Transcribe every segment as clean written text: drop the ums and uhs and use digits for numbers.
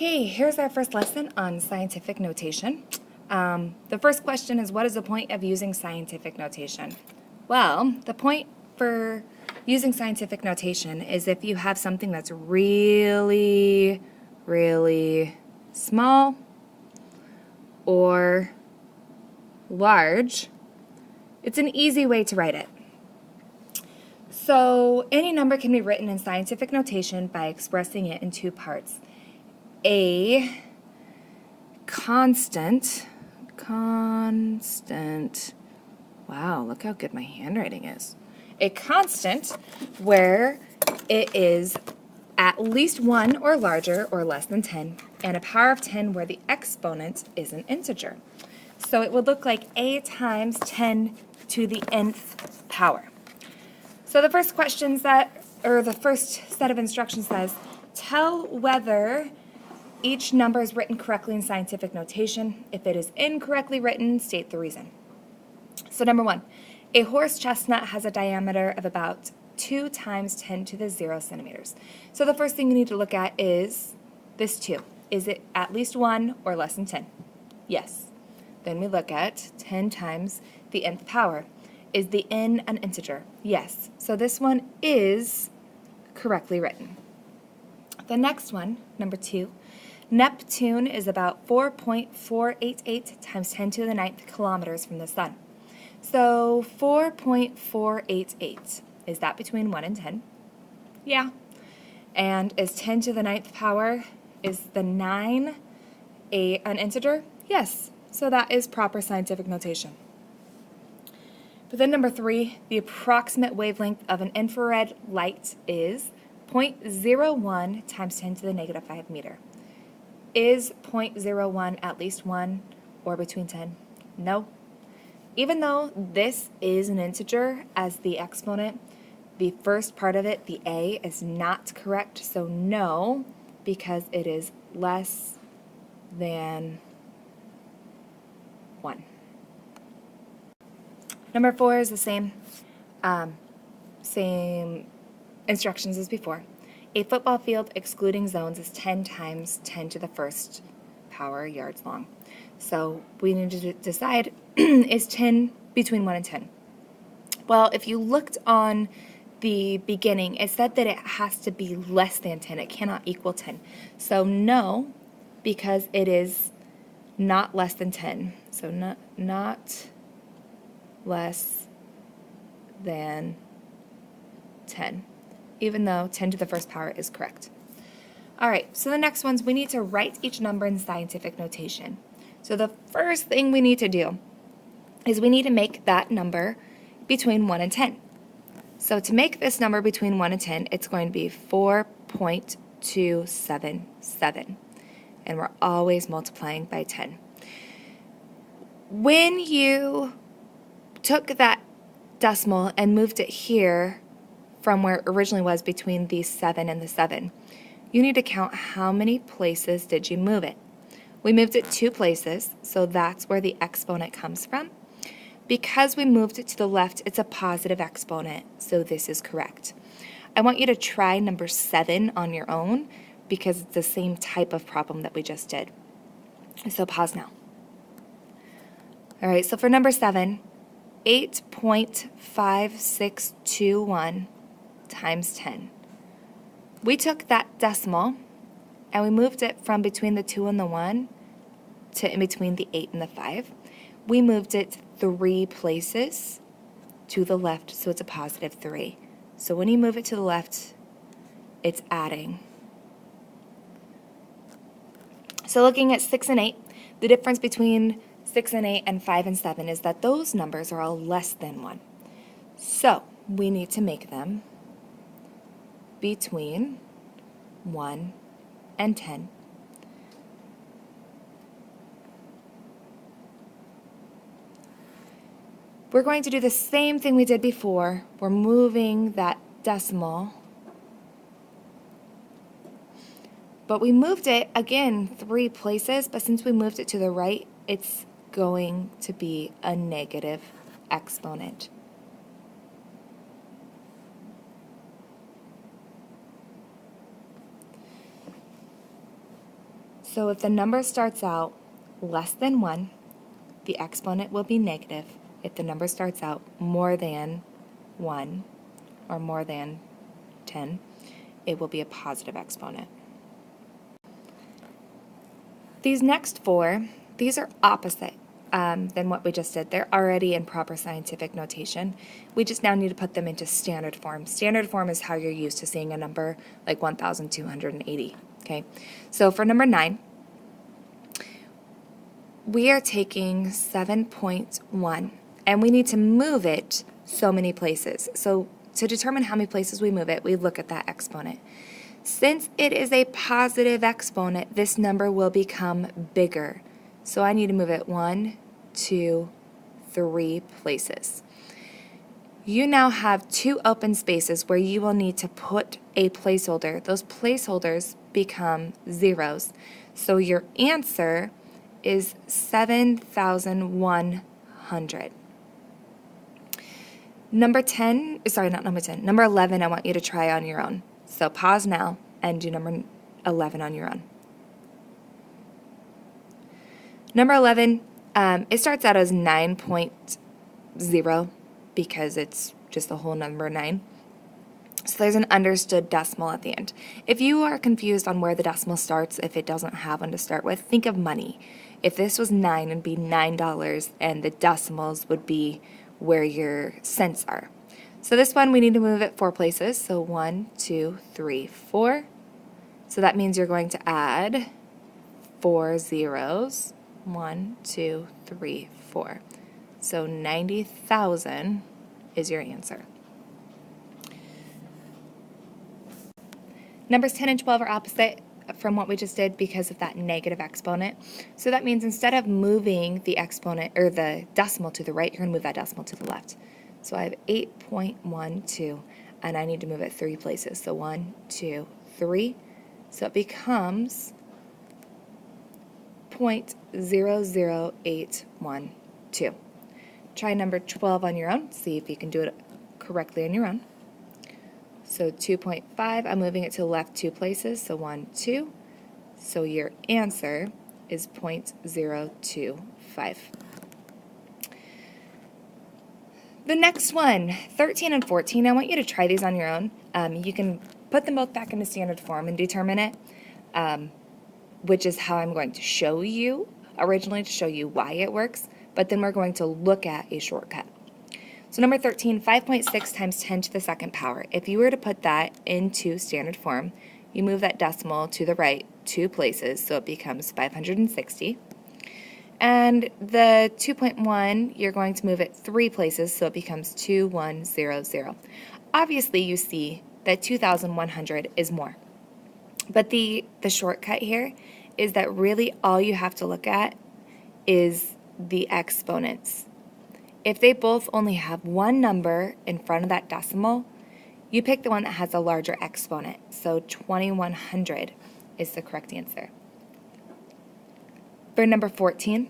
Okay, here's our first lesson on scientific notation. The first question is, what is the point of using scientific notation? Well, the point for using scientific notation is if you have something that's really, really small or large, it's an easy way to write it. So any number can be written in scientific notation by expressing it in two parts. A constant, wow, look how good my handwriting is. A constant where it is at least 1 or larger or less than 10, and a power of 10 where the exponent is an integer. So it would look like a times 10 to the nth power. So the first the first set of instructions says, tell whether each number is written correctly in scientific notation. If it is incorrectly written, state the reason. So number 1, a horse chestnut has a diameter of about 2 times 10 to the 0 centimeters. So the first thing you need to look at is this 2. Is it at least 1 or less than 10? Yes. Then we look at 10 times the nth power. Is the n an integer? Yes. So this one is correctly written. The next one, number 2, Neptune is about 4.488 times 10 to the 9th kilometers from the sun. So 4.488, is that between 1 and 10? Yeah. And is 10 to the 9th power, is the 9 an integer? Yes. So that is proper scientific notation. But then number 3, the approximate wavelength of an infrared light is 0.01 times 10 to the negative 5 meter. Is 0.01 at least 1 or between 10? No. Even though this is an integer as the exponent, the first part of it, the a, is not correct, so no, because it is less than 1. Number 4 is the same instructions as before. A football field excluding zones is 10 times 10 to the first power yards long. So we need to decide, is 10 between 1 and 10? Well, if you looked on the beginning, it said that it has to be less than 10. It cannot equal 10. So no, because it is not less than 10. So not less than 10. Even though 10 to the first power is correct. All right, so the next ones, we need to write each number in scientific notation. So the first thing we need to do is we need to make that number between 1 and 10. So to make this number between 1 and 10, it's going to be 4.277. And we're always multiplying by 10. When you took that decimal and moved it here, from where it originally was between the 7 and the 7. You need to count how many places did you move it. We moved it 2 places, so that's where the exponent comes from. Because we moved it to the left, it's a positive exponent, so this is correct. I want you to try number 7 on your own because it's the same type of problem that we just did. So pause now. All right, so for number 7, 8.5621 times 10. We took that decimal and we moved it from between the 2 and the 1 to in between the 8 and the 5. We moved it 3 places to the left, so it's a positive 3. So when you move it to the left, it's adding. So looking at 6 and 8, the difference between 6 and 8 and 5 and 7 is that those numbers are all less than 1. So we need to make them between 1 and 10. We're going to do the same thing we did before. We're moving that decimal, but we moved it again 3 places, but since we moved it to the right, it's going to be a negative exponent. So if the number starts out less than 1, the exponent will be negative. If the number starts out more than 1 or more than 10, it will be a positive exponent. These next 4, these are opposite than what we just did. They're already in proper scientific notation. We just now need to put them into standard form. Standard form is how you're used to seeing a number like 1,280. Okay, so for number 9, we are taking 7.1 and we need to move it so many places. So to determine how many places we move it, we look at that exponent. Since it is a positive exponent, this number will become bigger. So I need to move it 1, 2, 3 places. You now have 2 open spaces where you will need to put a placeholder. Those placeholders become zeros. So your answer is 7,100. Number 11, I want you to try on your own. So pause now and do number 11 on your own. Number 11, it starts out as 9.0 because it's just the whole number 9. So there's an understood decimal at the end. If you are confused on where the decimal starts, if it doesn't have one to start with, think of money. If this was 9, it'd be $9, and the decimals would be where your cents are. So this one, we need to move it 4 places. So 1, 2, 3, 4. So that means you're going to add 4 zeros. 1, 2, 3, 4. So 90,000 is your answer. Numbers 10 and 12 are opposite from what we just did because of that negative exponent. So that means instead of moving the exponent or the decimal to the right, you're going to move that decimal to the left. So I have 8.12 and I need to move it 3 places. So 1, 2, 3. So it becomes 0.00812. Try number 12 on your own. See if you can do it correctly on your own. So 2.5, I'm moving it to the left 2 places, so 1, 2. So your answer is 0.025. The next one, 13 and 14, I want you to try these on your own. You can put them both back into standard form and determine it, which is how I'm going to show you, originally to show you why it works, but then we're going to look at a shortcut. So number 13, 5.6 times 10 to the second power. If you were to put that into standard form, you move that decimal to the right 2 places, so it becomes 560. And the 2.1, you're going to move it 3 places, so it becomes 2100. Obviously, you see that 2,100 is more. But the shortcut here is that really all you have to look at is the exponents. If they both only have one number in front of that decimal, you pick the one that has a larger exponent. So 2100 is the correct answer. For number 14,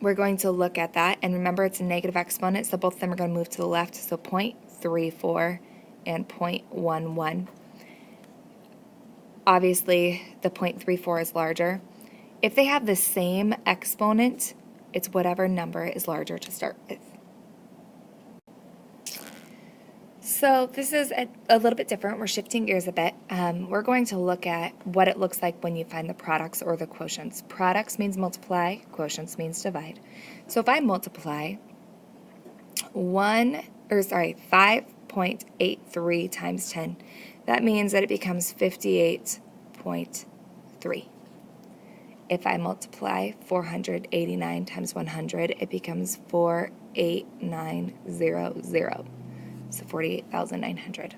we're going to look at that. And remember, it's a negative exponent, so both of them are going to move to the left. So 0.34 and 0.11. Obviously, the 0.34 is larger. If they have the same exponent, it's whatever number is larger to start with. So this is a little bit different. We're shifting gears a bit. We're going to look at what it looks like when you find the products or the quotients. Products means multiply, quotients means divide. So if I multiply 5.83 times 10, that means that it becomes 58.3. If I multiply 489 times 100, it becomes 48900. So 48,900.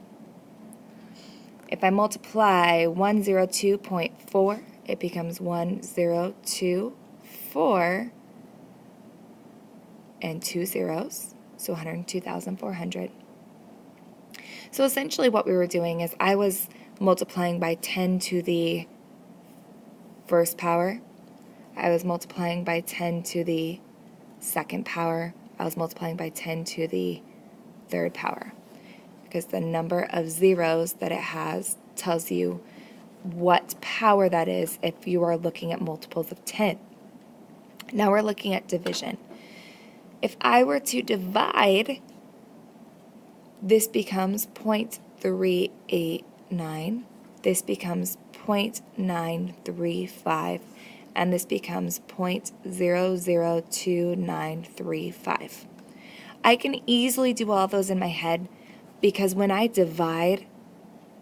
If I multiply 102.4, it becomes 1024 and 2 zeros, so 102,400. So essentially what we were doing is I was multiplying by 10 to the first power. I was multiplying by 10 to the second power. I was multiplying by 10 to the third power, because the number of zeros that it has tells you what power that is if you are looking at multiples of 10. Now we're looking at division. If I were to divide, this becomes 0.389, this becomes 0.935, and this becomes 0.002935. I can easily do all those in my head because when I divide,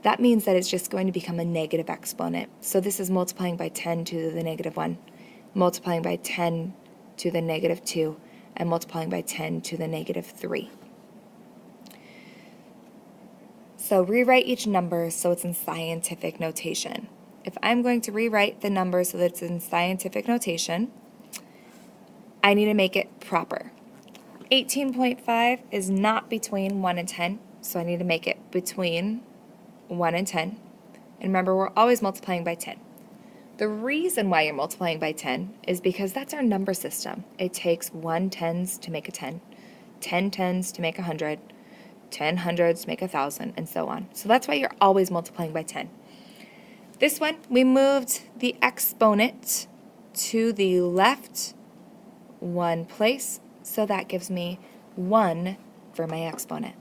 that means that it's just going to become a negative exponent. So this is multiplying by 10 to the negative 1, multiplying by 10 to the negative 2, and multiplying by 10 to the negative 3. So rewrite each number so it's in scientific notation. If I'm going to rewrite the number so that it's in scientific notation, I need to make it proper. 18.5 is not between 1 and 10, so I need to make it between 1 and 10. And remember, we're always multiplying by 10. The reason why you're multiplying by 10 is because that's our number system. It takes 1 tens to make a 10, 10 tens to make 100, 10 hundreds to make 1,000, and so on. So that's why you're always multiplying by 10. This one, we moved the exponent to the left one place, so that gives me 1 for my exponent.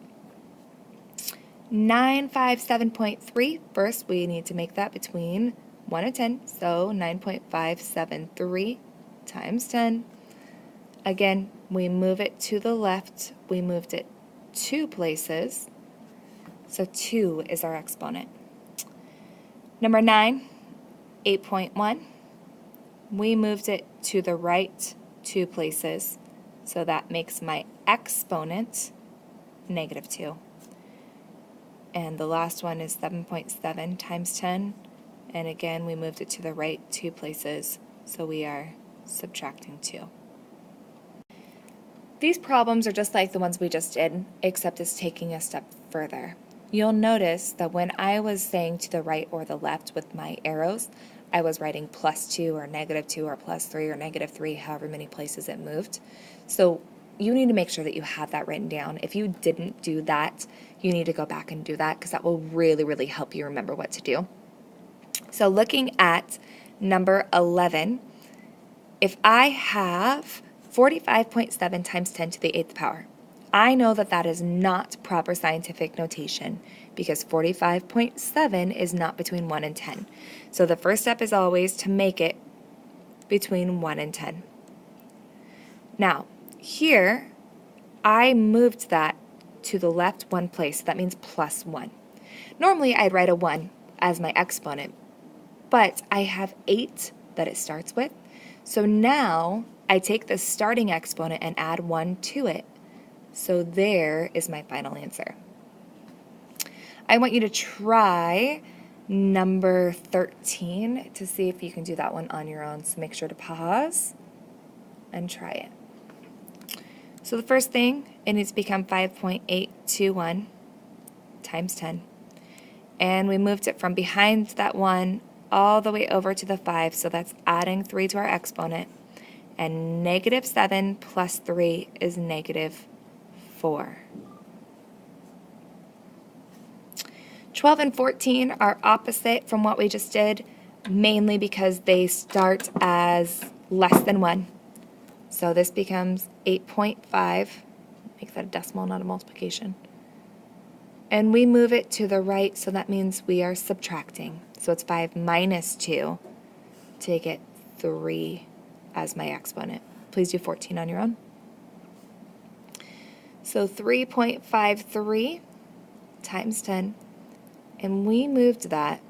957.3, first we need to make that between 1 and 10, so 9.573 times 10. Again, we move it to the left, we moved it 2 places, so 2 is our exponent. Number 9, 8.1, we moved it to the right 2 places, so that makes my exponent negative 2. And the last one is 7.7 times 10. And again, we moved it to the right 2 places, so we are subtracting 2. These problems are just like the ones we just did, except it's taking a step further. You'll notice that when I was saying to the right or the left with my arrows, I was writing +2 or -2 or +3 or -3, however many places it moved. So you need to make sure that you have that written down. If you didn't do that, you need to go back and do that because that will really, really help you remember what to do. So looking at number 11, if I have 45.7 times 10 to the 8th power, I know that that is not proper scientific notation because 45.7 is not between 1 and 10. So the first step is always to make it between 1 and 10. Now, here, I moved that to the left 1 place. That means +1. Normally, I'd write a 1 as my exponent, but I have 8 that it starts with. So now, I take the starting exponent and add 1 to it. So there is my final answer. I want you to try number 13 to see if you can do that one on your own. So make sure to pause and try it. So the first thing, it needs to become 5.821 times 10. And we moved it from behind that 1 all the way over to the 5, so that's adding 3 to our exponent. And -7 plus 3 is -4. 12 and 14 are opposite from what we just did, mainly because they start as less than 1. So this becomes 8.5. Make that a decimal, not a multiplication. And we move it to the right, so that means we are subtracting. So it's 5 minus 2 to get 3 as my exponent. Please do 14 on your own. So 3.53 times 10. And we moved that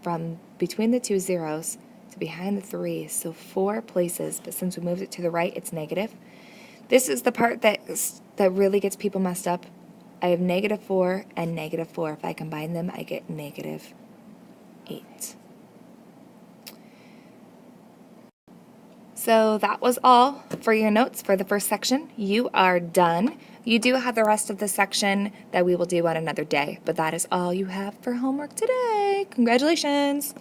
from between the 2 zeros to behind the 3, so 4 places, but since we moved it to the right, it's negative. This is the part that really gets people messed up. I have -4 and -4. If I combine them, I get -8. So that was all for your notes for the first section. You are done. You do have the rest of the section that we will do on another day, but that is all you have for homework today. Congratulations!